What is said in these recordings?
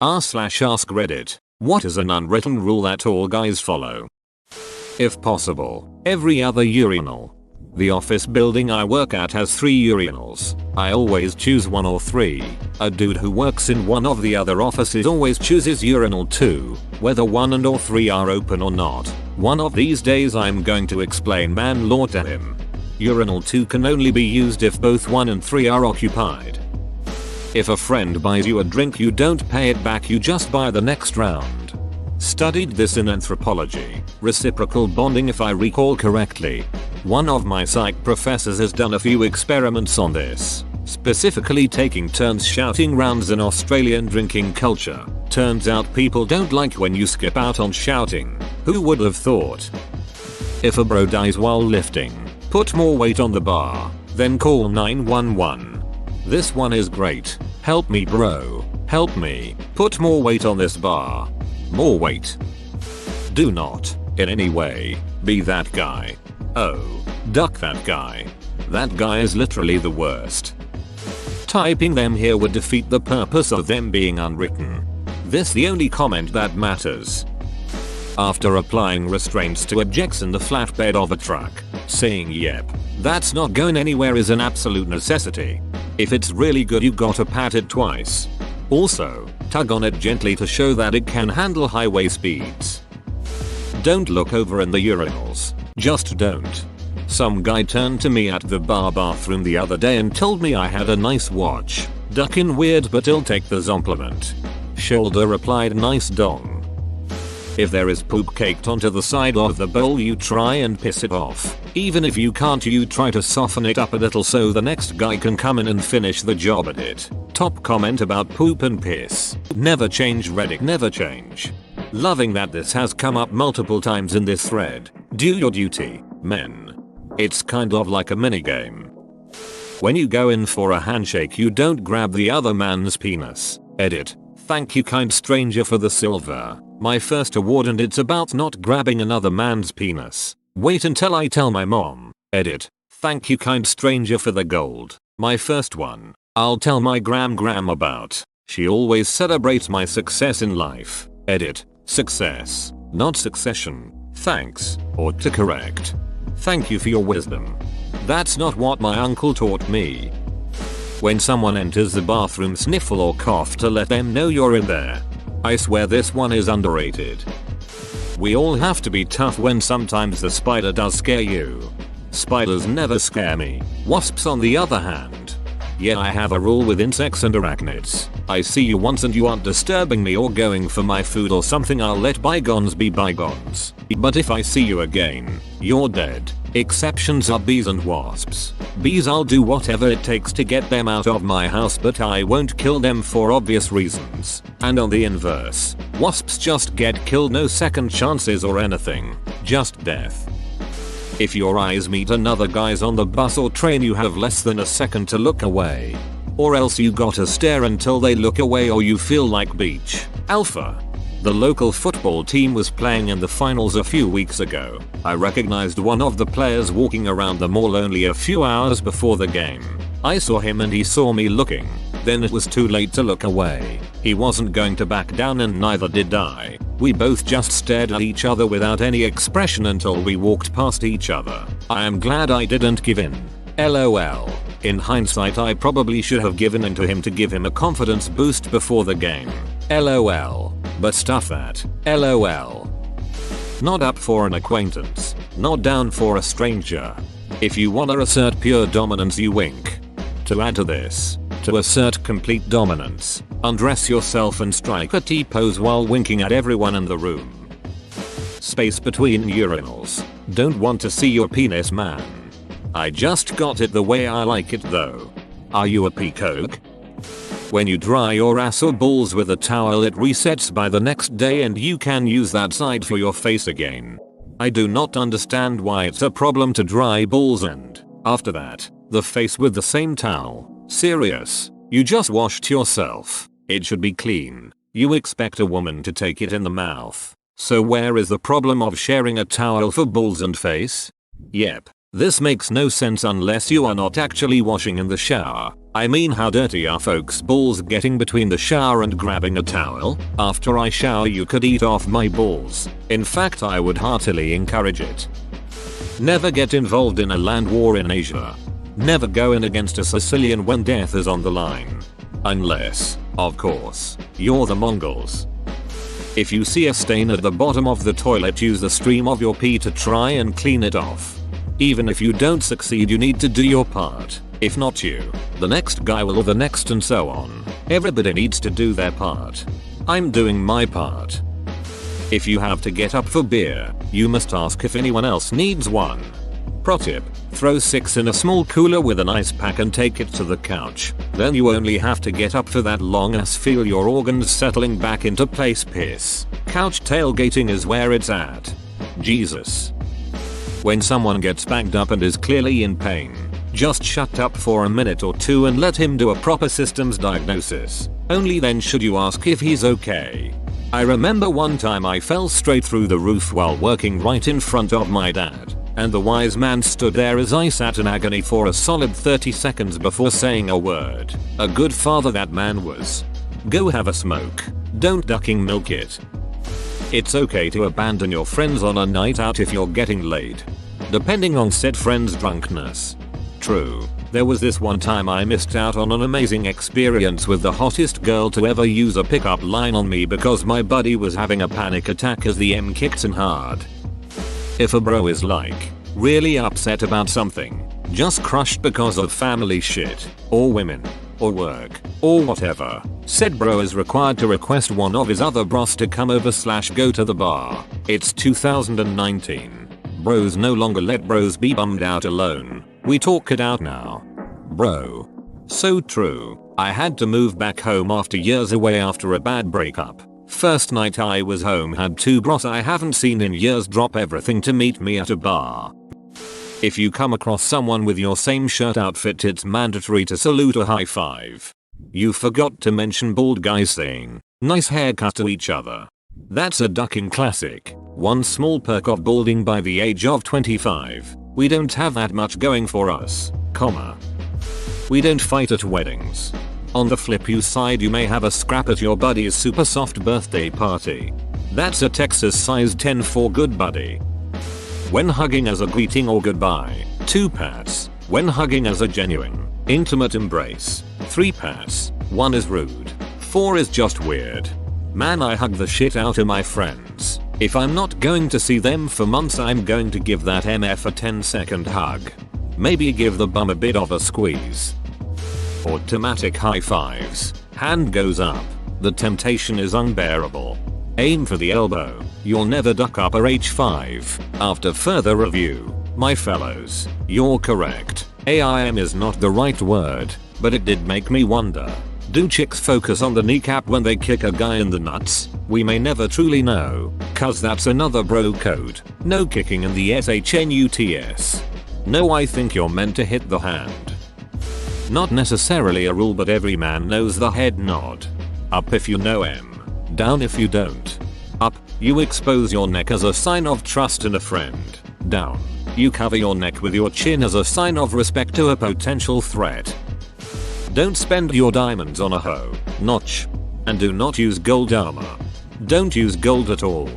r/ask Reddit. What is an unwritten rule that all guys follow? If possible, every other urinal. The office building I work at has 3 urinals. I always choose 1 or 3. A dude who works in one of the other offices always chooses urinal 2, whether 1 and or 3 are open or not. One of these days I'm going to explain man law to him. Urinal 2 can only be used if both 1 and 3 are occupied. If a friend buys you a drink, you don't pay it back, you just buy the next round. Studied this in anthropology, reciprocal bonding if I recall correctly. One of my psych professors has done a few experiments on this, specifically taking turns shouting rounds in Australian drinking culture. Turns out people don't like when you skip out on shouting. Who would have thought? If a bro dies while lifting, put more weight on the bar, then call 911. This one is great. Help me bro. Help me. Put more weight on this bar. More weight. Do not, in any way, be that guy. Oh, duck that guy. That guy is literally the worst. Typing them here would defeat the purpose of them being unwritten. This the only comment that matters. After applying restraints to objects in the flatbed of a truck, saying yep, that's not going anywhere is an absolute necessity. If it's really good, you gotta pat it twice. Also, tug on it gently to show that it can handle highway speeds. Don't look over in the urinals. Just don't. Some guy turned to me at the bathroom the other day and told me I had a nice watch. Duckin' weird, but I'll take the compliment. Shoulder replied, nice dong. If there is poop caked onto the side of the bowl, you try and piss it off. Even if you can't, you try to soften it up a little so the next guy can come in and finish the job at it. Top comment about poop and piss. Never change Reddit, never change. Loving that this has come up multiple times in this thread. Do your duty, men. It's kind of like a minigame. When you go in for a handshake, you don't grab the other man's penis. Edit. Thank you kind stranger for the silver. My first award, and it's about not grabbing another man's penis. Wait until I tell my mom. Edit. Thank you kind stranger for the gold. My first one. I'll tell my gram about. She always celebrates my success in life. Edit. Success, not succession. Thanks. Or to correct. Thank you for your wisdom. That's not what my uncle taught me. When someone enters the bathroom, sniffle or cough to let them know you're in there. I swear this one is underrated. We all have to be tough when sometimes the spider does scare you. Spiders never scare me. Wasps on the other hand. Yeah, I have a rule with insects and arachnids. I see you once and you aren't disturbing me or going for my food or something, I'll let bygones be bygones. But if I see you again, you're dead. Exceptions are bees and wasps. Bees, I'll do whatever it takes to get them out of my house, but I won't kill them for obvious reasons. And on the inverse, wasps just get killed, no second chances or anything. Just death. If your eyes meet another guy's on the bus or train, you have less than a second to look away. Or else you gotta stare until they look away or you feel like beach. Alpha. The local football team was playing in the finals a few weeks ago. I recognized one of the players walking around the mall only a few hours before the game. I saw him and he saw me looking. Then it was too late to look away. He wasn't going to back down and neither did I. We both just stared at each other without any expression until we walked past each other. I am glad I didn't give in. LOL. In hindsight, I probably should have given in to him to give him a confidence boost before the game. LOL. But stuff that. LOL. Not up for an acquaintance. Not down for a stranger. If you wanna assert pure dominance, you wink. To add to this, to assert complete dominance, undress yourself and strike a T-pose while winking at everyone in the room. Space between urinals. Don't want to see your penis, man. I just got it the way I like it though. Are you a peacock? When you dry your ass or balls with a towel, it resets by the next day and you can use that side for your face again. I do not understand why it's a problem to dry balls and, after that, the face with the same towel. Serious, you just washed yourself. It should be clean. You expect a woman to take it in the mouth. So where is the problem of sharing a towel for balls and face? Yep, this makes no sense unless you are not actually washing in the shower. I mean, how dirty are folks' balls getting between the shower and grabbing a towel? After I shower you could eat off my balls. In fact, I would heartily encourage it. Never get involved in a land war in Asia. Never go in against a Sicilian when death is on the line. Unless, of course, you're the Mongols. If you see a stain at the bottom of the toilet, use the stream of your pee to try and clean it off. Even if you don't succeed, you need to do your part. If not you, the next guy will, or the next, and so on. Everybody needs to do their part. I'm doing my part. If you have to get up for beer, you must ask if anyone else needs one. Pro tip: throw 6 in a small cooler with an ice pack and take it to the couch. Then you only have to get up for that long as feel your organs settling back into place. Piss. Couch tailgating is where it's at. Jesus. When someone gets backed up and is clearly in pain, just shut up for a minute or two and let him do a proper systems diagnosis. Only then should you ask if he's okay. I remember one time I fell straight through the roof while working right in front of my dad, and the wise man stood there as I sat in agony for a solid 30 seconds before saying a word. A good father that man was. Go have a smoke. Don't ducking milk it. It's okay to abandon your friends on a night out if you're getting laid, depending on said friend's drunkenness. True, there was this one time I missed out on an amazing experience with the hottest girl to ever use a pickup line on me because my buddy was having a panic attack as the M kicked in hard. If a bro is like really upset about something, just crushed because of family shit, or women, or work, or whatever, said bro is required to request one of his other bros to come over / go to the bar. It's 2019. Bros no longer let bros be bummed out alone. We talk it out now. Bro. So true. I had to move back home after years away after a bad breakup. First night I was home, had 2 bros I haven't seen in years drop everything to meet me at a bar. If you come across someone with your same shirt outfit, it's mandatory to salute or high five. You forgot to mention bald guys saying nice haircut to each other. That's a ducking classic. One small perk of balding by the age of 25. We don't have that much going for us, comma. We don't fight at weddings. On the flip side, you may have a scrap at your buddy's super soft birthday party. That's a Texas size 10 for good buddy. When hugging as a greeting or goodbye, 2 pats. When hugging as a genuine, intimate embrace, 3 pats. 1 is rude. 4 is just weird. Man, I hug the shit out of my friends. If I'm not going to see them for months, I'm going to give that MF a 10-second hug. Maybe give the bum a bit of a squeeze. Automatic high fives. Hand goes up. The temptation is unbearable. Aim for the elbow. You'll never duck upper H5. After further review, my fellows, you're correct. AIM is not the right word, but it did make me wonder. Do chicks focus on the kneecap when they kick a guy in the nuts? We may never truly know, cause that's another bro code. No kicking in the SHNUTS. No, I think you're meant to hit the hand. Not necessarily a rule, but every man knows the head nod. Up if you know M. Down if you don't. Up, you expose your neck as a sign of trust in a friend. Down, you cover your neck with your chin as a sign of respect to a potential threat. Don't spend your diamonds on a hoe, notch. And do not use gold armor. Don't use gold at all.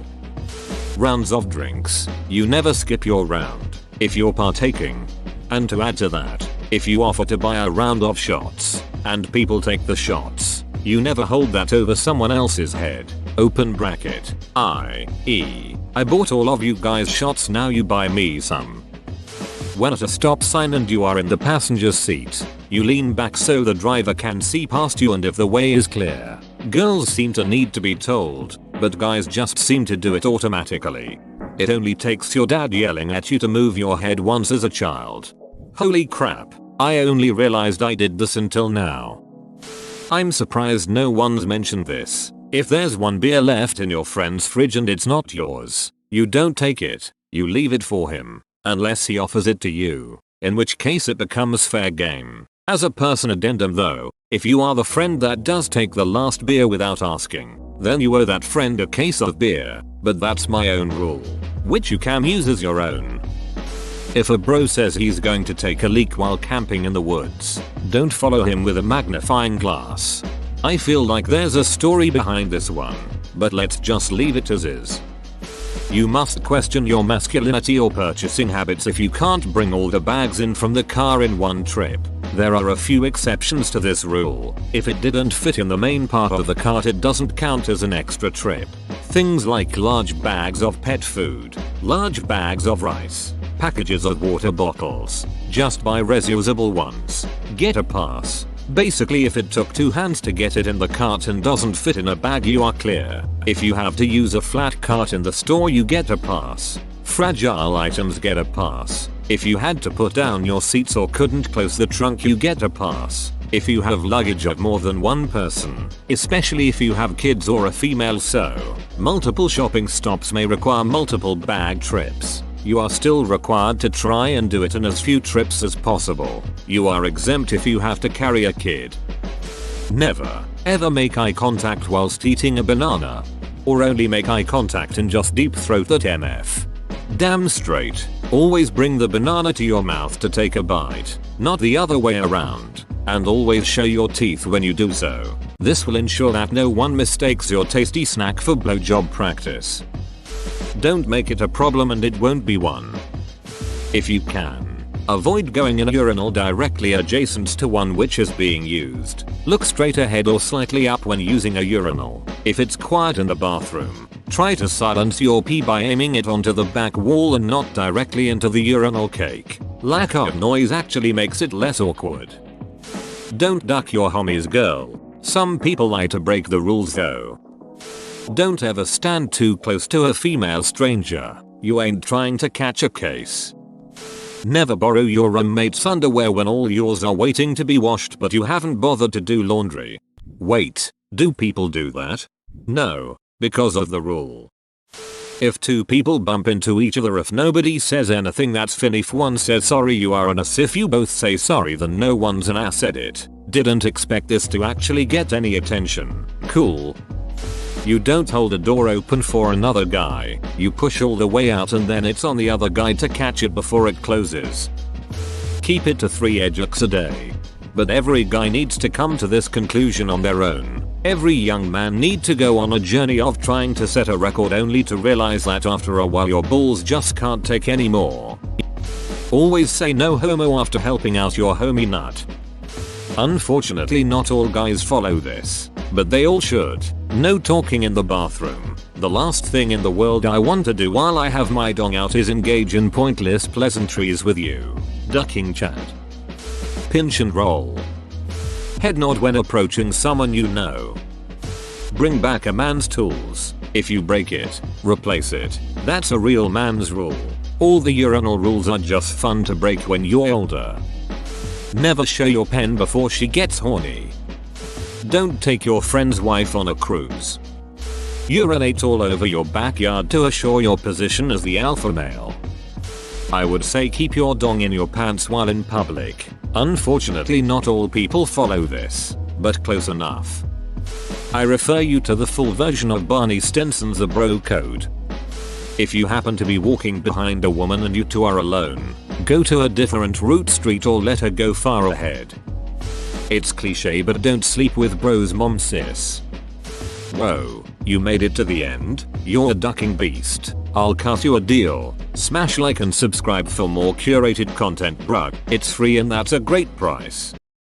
Rounds of drinks. You never skip your round if you're partaking. And to add to that, if you offer to buy a round of shots, and people take the shots, you never hold that over someone else's head. Open bracket. I.e. I bought all of you guys shots, now you buy me some. When at a stop sign and you are in the passenger seat, you lean back so the driver can see past you and if the way is clear. Girls seem to need to be told, but guys just seem to do it automatically. It only takes your dad yelling at you to move your head once as a child. Holy crap, I only realized I did this until now. I'm surprised no one's mentioned this. If there's one beer left in your friend's fridge and it's not yours, you don't take it, you leave it for him, unless he offers it to you, in which case it becomes fair game. As a person addendum though, if you are the friend that does take the last beer without asking, then you owe that friend a case of beer, but that's my own rule, which you can use as your own. If a bro says he's going to take a leak while camping in the woods, don't follow him with a magnifying glass. I feel like there's a story behind this one, but let's just leave it as is. You must question your masculinity or purchasing habits if you can't bring all the bags in from the car in one trip. There are a few exceptions to this rule. If it didn't fit in the main part of the cart, it doesn't count as an extra trip. Things like large bags of pet food, large bags of rice, packages of water bottles. Just buy reusable ones. Get a pass. Basically, if it took 2 hands to get it in the cart and doesn't fit in a bag, you are clear. If you have to use a flat cart in the store, you get a pass. Fragile items get a pass. If you had to put down your seats or couldn't close the trunk, you get a pass. If you have luggage of more than one person, especially if you have kids or a female, so multiple shopping stops may require multiple bag trips. You are still required to try and do it in as few trips as possible. You are exempt if you have to carry a kid. Never, ever make eye contact whilst eating a banana. Or only make eye contact and just deep throat that MF. Damn straight. Always bring the banana to your mouth to take a bite, not the other way around. And always show your teeth when you do so. This will ensure that no one mistakes your tasty snack for blowjob practice. Don't make it a problem and it won't be one. If you can, avoid going in a urinal directly adjacent to one which is being used. Look straight ahead or slightly up when using a urinal. If it's quiet in the bathroom, try to silence your pee by aiming it onto the back wall and not directly into the urinal cake. Lack of noise actually makes it less awkward. Don't duck your homie's girl. Some people like to break the rules though. Don't ever stand too close to a female stranger. You ain't trying to catch a case. Never borrow your roommate's underwear when all yours are waiting to be washed but you haven't bothered to do laundry. Wait, do people do that? No, because of the rule. If 2 people bump into each other, if nobody says anything, that's fine. If one says sorry, you are an ass. If you both say sorry, then no one's an ass. Edit. Didn't expect this to actually get any attention. Cool. You don't hold a door open for another guy. You push all the way out and then it's on the other guy to catch it before it closes. Keep it to 3 ejects a day. But every guy needs to come to this conclusion on their own. Every young man needs to go on a journey of trying to set a record only to realize that after a while your balls just can't take anymore. Always say no homo after helping out your homie nut. Unfortunately, not all guys follow this, but they all should. No talking in the bathroom. The last thing in the world I want to do while I have my dong out is engage in pointless pleasantries with you. Ducking chat. Pinch and roll. Head nod when approaching someone you know. Bring back a man's tools. If you break it, replace it. That's a real man's rule. All the urinal rules are just fun to break when you're older. Never show your pen before she gets horny. Don't take your friend's wife on a cruise. Urinate all over your backyard to assure your position as the alpha male. I would say keep your dong in your pants while in public. Unfortunately, not all people follow this, but close enough. I refer you to the full version of Barney Stinson's The Bro Code. If you happen to be walking behind a woman and you two are alone, go to a different route street or let her go far ahead. It's cliche, but don't sleep with bro's mom, sis. Whoa, you made it to the end? You're a ducking beast. I'll cut you a deal. Smash like and subscribe for more curated content, bruh. It's free and that's a great price.